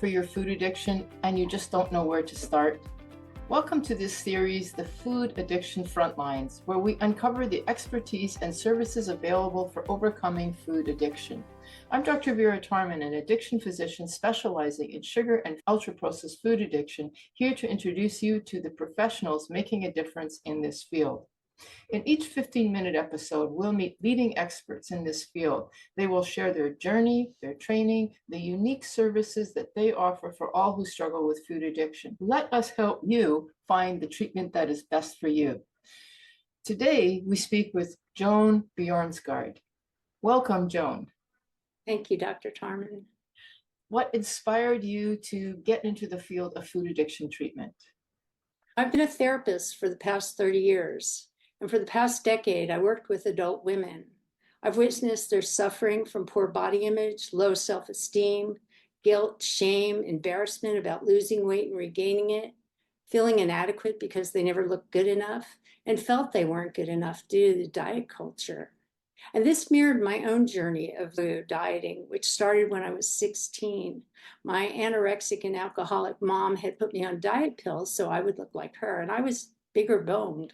for your food addiction and you just don't know where to start? Welcome to this series, The Food Addiction Frontlines, where we uncover the expertise and services available for overcoming food addiction. I'm Dr. Vera Tarman, an addiction physician specializing in sugar and ultra-processed food addiction, here to introduce you to the professionals making a difference in this field. In each 15-minute episode, we'll meet leading experts in this field. They will share their journey, their training, the unique services that they offer for all who struggle with food addiction. Let us help you find the treatment that is best for you. Today, we speak with Joan Bjornsgaard. Welcome, Joan. Thank you, Dr. Tarman. What inspired you to get into the field of food addiction treatment? I've been a therapist for the past 30 years. And for the past decade, I worked with adult women. I've witnessed their suffering from poor body image, low self-esteem, guilt, shame, embarrassment about losing weight and regaining it, feeling inadequate because they never looked good enough and felt they weren't good enough due to the diet culture. And this mirrored my own journey of dieting, which started when I was 16. My anorexic and alcoholic mom had put me on diet pills so I would look like her, and I was bigger boned.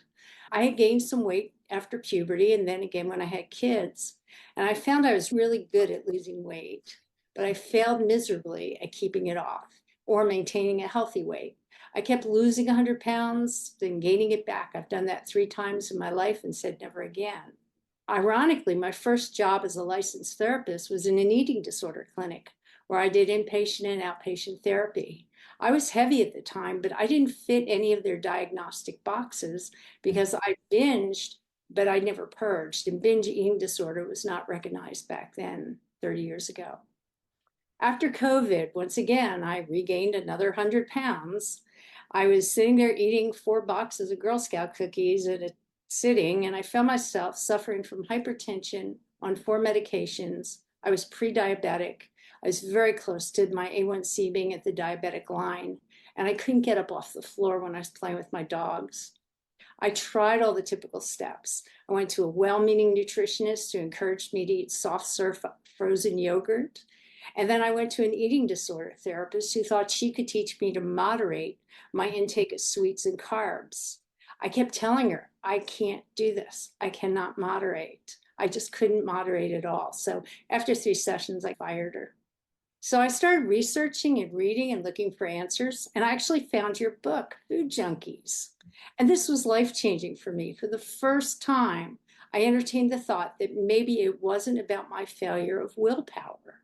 I had gained some weight after puberty and then again when I had kids. And I found I was really good at losing weight, but I failed miserably at keeping it off or maintaining a healthy weight. I kept losing 100 pounds, then gaining it back. I've done that 3 times in my life and said never again. Ironically, my first job as a licensed therapist was in an eating disorder clinic where I did inpatient and outpatient therapy. I was heavy at the time, but I didn't fit any of their diagnostic boxes because I binged, but I never purged. And binge eating disorder was not recognized back then, 30 years ago. After COVID, once again, I regained another 100 pounds. I was sitting there eating 4 boxes of Girl Scout cookies at a sitting, and I found myself suffering from hypertension on 4 medications. I was pre-diabetic. I was very close to my A1C being at the diabetic line, and I couldn't get up off the floor when I was playing with my dogs. I tried all the typical steps. I went to a well-meaning nutritionist who encouraged me to eat soft serve frozen yogurt. And then I went to an eating disorder therapist who thought she could teach me to moderate my intake of sweets and carbs. I kept telling her, I can't do this. I cannot moderate. I just couldn't moderate at all. So after 3 sessions, I fired her. So I started researching and reading and looking for answers, and I actually found your book, Food Junkies. And this was life-changing for me. For the first time, I entertained the thought that maybe it wasn't about my failure of willpower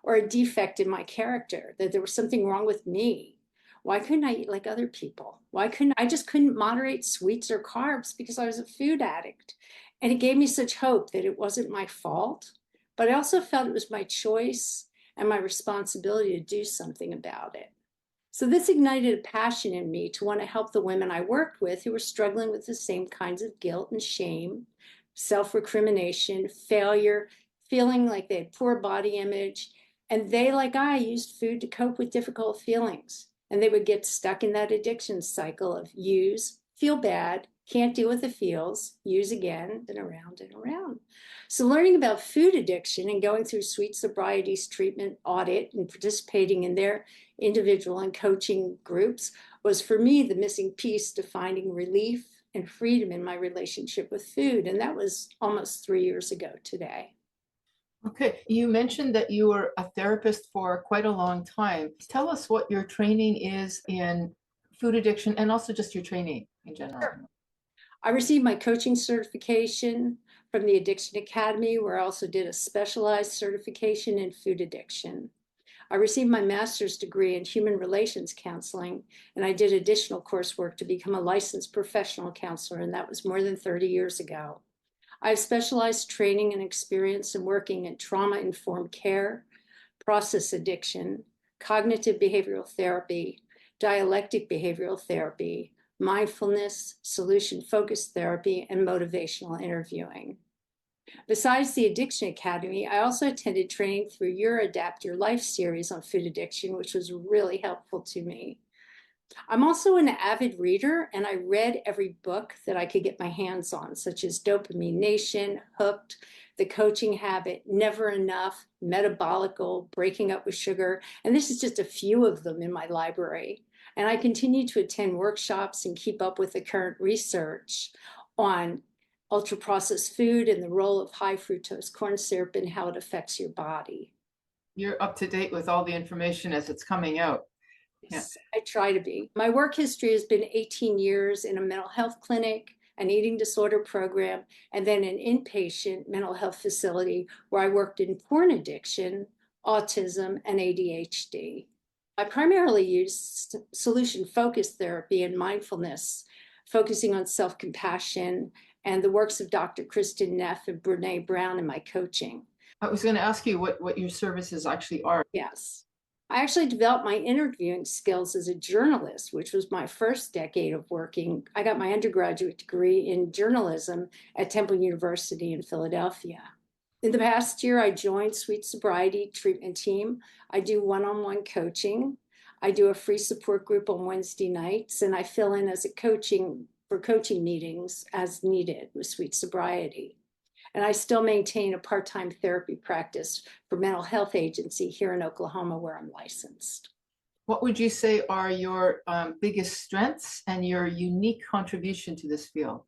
or a defect in my character, that there was something wrong with me. Why couldn't I eat like other people? I just couldn't moderate sweets or carbs because I was a food addict. And it gave me such hope that it wasn't my fault, but I also felt it was my choice and my responsibility to do something about it. So this ignited a passion in me to want to help the women I worked with who were struggling with the same kinds of guilt and shame, self-recrimination, failure, feeling like they had poor body image. And they, like I, used food to cope with difficult feelings. And they would get stuck in that addiction cycle of use, feel bad, can't deal with the feels, use again, and around and around. So learning about food addiction and going through Sweet Sobriety's treatment audit and participating in their individual and coaching groups was for me the missing piece to finding relief and freedom in my relationship with food. And that was almost 3 years ago today. Okay, you mentioned that you were a therapist for quite a long time. Tell us what your training is in food addiction and also just your training in general. Sure. I received my coaching certification from the Addiction Academy, where I also did a specialized certification in food addiction. I received my master's degree in human relations counseling, and I did additional coursework to become a licensed professional counselor, and that was more than 30 years ago. I have specialized training and experience in working in trauma-informed care, process addiction, cognitive behavioral therapy, dialectic behavioral therapy, mindfulness, solution-focused therapy, and motivational interviewing. Besides the Addiction Academy, I also attended training through your Adapt Your Life series on food addiction, which was really helpful to me. I'm also an avid reader, and I read every book that I could get my hands on, such as Dopamine Nation, Hooked, The Coaching Habit, Never Enough, Metabolical, Breaking Up with Sugar. And this is just a few of them in my library. And I continue to attend workshops and keep up with the current research on ultra-processed food and the role of high fructose corn syrup and how it affects your body. You're up to date with all the information as it's coming out. Yeah. Yes, I try to be. My work history has been 18 years in a mental health clinic, an eating disorder program, and then an inpatient mental health facility where I worked in porn addiction, autism, and ADHD. I primarily use solution-focused therapy and mindfulness, focusing on self-compassion and the works of Dr. Kristen Neff and Brene Brown in my coaching. I was going to ask you what your services actually are. Yes. I actually developed my interviewing skills as a journalist, which was my first decade of working. I got my undergraduate degree in journalism at Temple University in Philadelphia. In the past year, I joined Sweet Sobriety Treatment Team. I do one-on-one coaching. I do a free support group on Wednesday nights, and I fill in as a coaching meetings as needed with Sweet Sobriety. And I still maintain a part-time therapy practice for mental health agency here in Oklahoma, where I'm licensed. What would you say are your biggest strengths and your unique contribution to this field?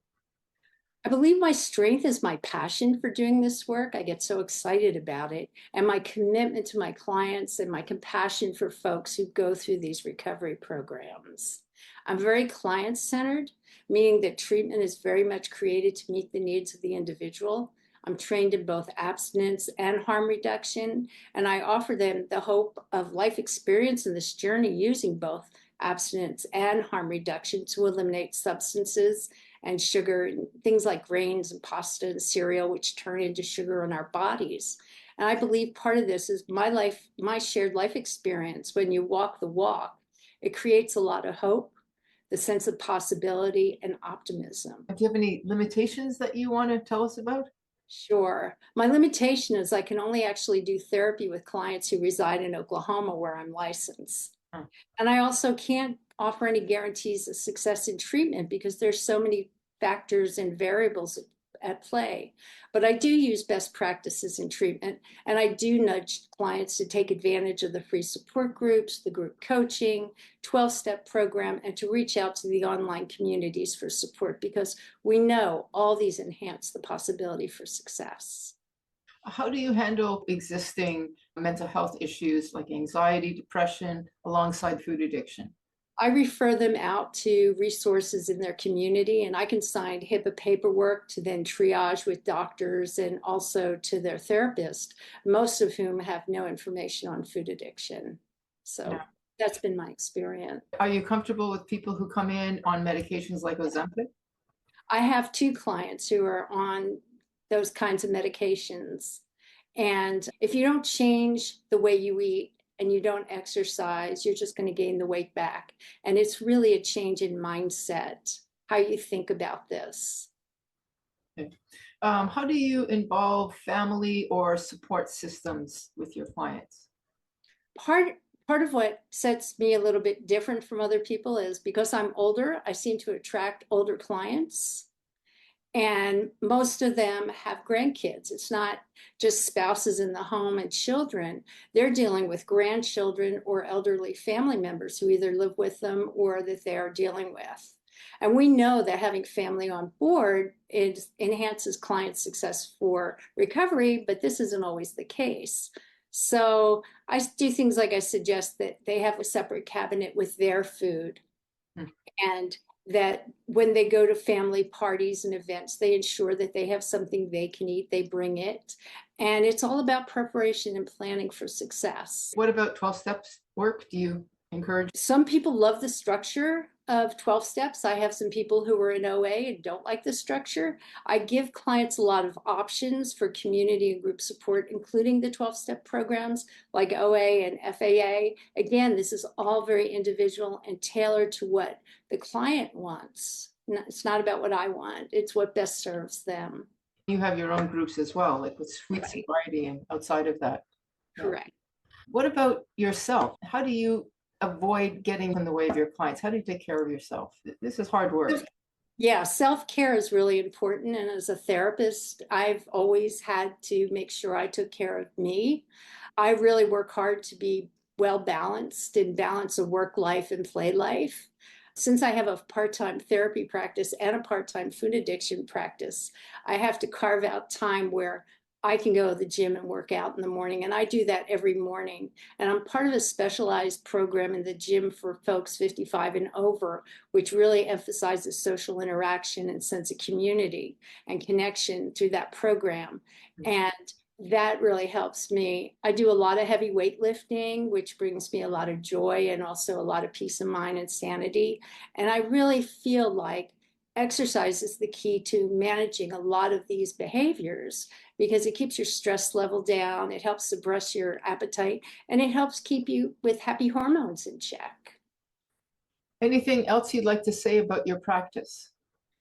I believe my strength is my passion for doing this work. I get so excited about it, and my commitment to my clients and my compassion for folks who go through these recovery programs. I'm very client-centered, meaning that treatment is very much created to meet the needs of the individual. I'm trained in both abstinence and harm reduction, and I offer them the hope of life experience in this journey using both abstinence and harm reduction to eliminate substances and sugar, and things like grains and pasta and cereal, which turn into sugar in our bodies. And I believe part of this is my shared life experience. When you walk the walk, it creates a lot of hope, the sense of possibility and optimism. Do you have any limitations that you want to tell us about? Sure. My limitation is I can only actually do therapy with clients who reside in Oklahoma, where I'm licensed. And I also can't offer any guarantees of success in treatment because there's so many factors and variables at play. But I do use best practices in treatment, and I do nudge clients to take advantage of the free support groups, the group coaching, 12-step program, and to reach out to the online communities for support, because we know all these enhance the possibility for success. How do you handle existing mental health issues like anxiety, depression, alongside food addiction? I refer them out to resources in their community, and I can sign HIPAA paperwork to then triage with doctors and also to their therapist, most of whom have no information on food addiction. So that's been my experience. Are you comfortable with people who come in on medications like Ozempic? I have 2 clients who are on those kinds of medications. And if you don't change the way you eat, and you don't exercise, you're just going to gain the weight back. And it's really a change in mindset, how you think about this. Okay. How do you involve family or support systems with your clients? Part of what sets me a little bit different from other people is because I'm older, I seem to attract older clients. And most of them have grandkids. It's not just spouses in the home and children. They're dealing with grandchildren or elderly family members who either live with them or that they are dealing with. And we know that having family on board enhances client success for recovery, but this isn't always the case. So I do things like I suggest that they have a separate cabinet with their food, and that when they go to family parties and events, they ensure that they have something they can eat, they bring it. And it's all about preparation and planning for success. What about 12 steps work? Do you encourage? Some people love the structure of 12 steps. I have some people who are in OA and don't like the structure. I give clients a lot of options for community and group support, including the 12-step programs like OA and FAA. Again, this is all very individual and tailored to what the client wants. It's not about what I want. It's what best serves them. You have your own groups as well, like with Sweet Sobriety and outside of that. Correct. What about yourself? How do you avoid getting in the way of your clients? How do you take care of yourself? This is hard work. Yeah, self-care is really important. And as a therapist, I've always had to make sure I took care of me. I really work hard to be well balanced and balance a work life and play life. Since I have a part-time therapy practice and a part-time food addiction practice, I have to carve out time where I can go to the gym and work out in the morning. And I do that every morning. And I'm part of a specialized program in the gym for folks 55 and over, which really emphasizes social interaction and sense of community and connection through that program. And that really helps me. I do a lot of heavy weightlifting, which brings me a lot of joy and also a lot of peace of mind and sanity. And I really feel like exercise is the key to managing a lot of these behaviors because it keeps your stress level down, it helps suppress your appetite, and it helps keep you with happy hormones in check. Anything else you'd like to say about your practice?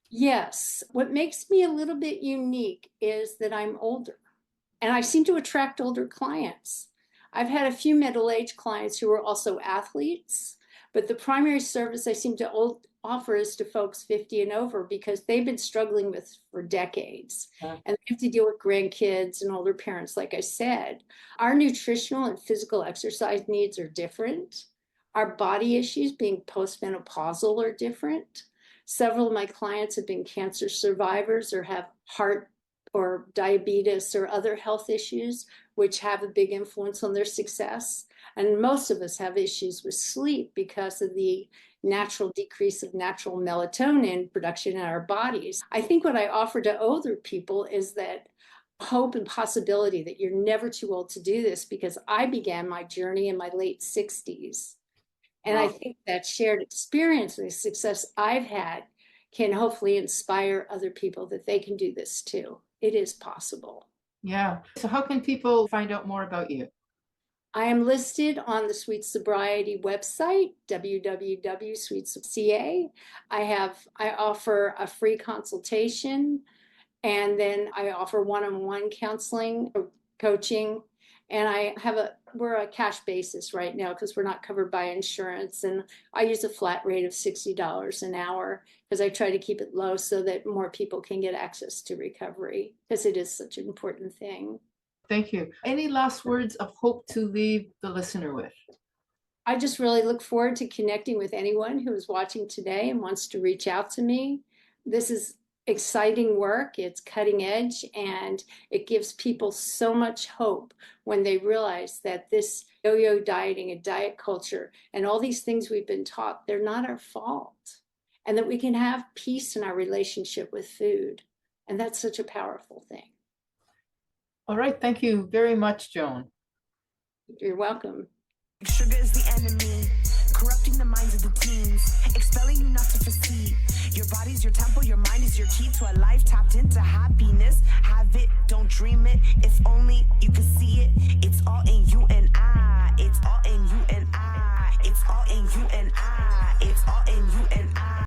Yes, what makes me a little bit unique is that I'm older, and I seem to attract older clients. I've had a few middle-aged clients who are also athletes, but the primary service I seem to offer is to folks 50 and over because they've been struggling with for decades. And they have to deal with grandkids and older parents, like I said. Our nutritional and physical exercise needs are different. Our body issues, being postmenopausal, are different. Several of my clients have been cancer survivors or have heart or diabetes or other health issues, which have a big influence on their success. And most of us have issues with sleep because of the natural decrease of natural melatonin production in our bodies. I think what I offer to older people is that hope and possibility that you're never too old to do this, because I began my journey in my late 60s. And I think that shared experience and the success I've had can hopefully inspire other people that they can do this too. It is possible. Yeah. So how can people find out more about you? I am listed on the Sweet Sobriety website, www.sweet.ca. I offer a free consultation, and then I offer one-on-one counseling, coaching, and we're a cash basis right now because we're not covered by insurance, and I use a flat rate of $60 an hour because I try to keep it low so that more people can get access to recovery because it is such an important thing. Thank you. Any last words of hope to leave the listener with? I just really look forward to connecting with anyone who is watching today and wants to reach out to me. This is exciting work. It's cutting edge, and it gives people so much hope when they realize that this yo-yo dieting and diet culture and all these things we've been taught, they're not our fault, and that we can have peace in our relationship with food. And that's such a powerful thing. All right. Thank you very much, Joan. You're welcome. Sugar is the enemy, corrupting the minds of the teens, expelling you not to foresee. Your body's your temple, your mind is your key to a life tapped into happiness. Have it, don't dream it, if only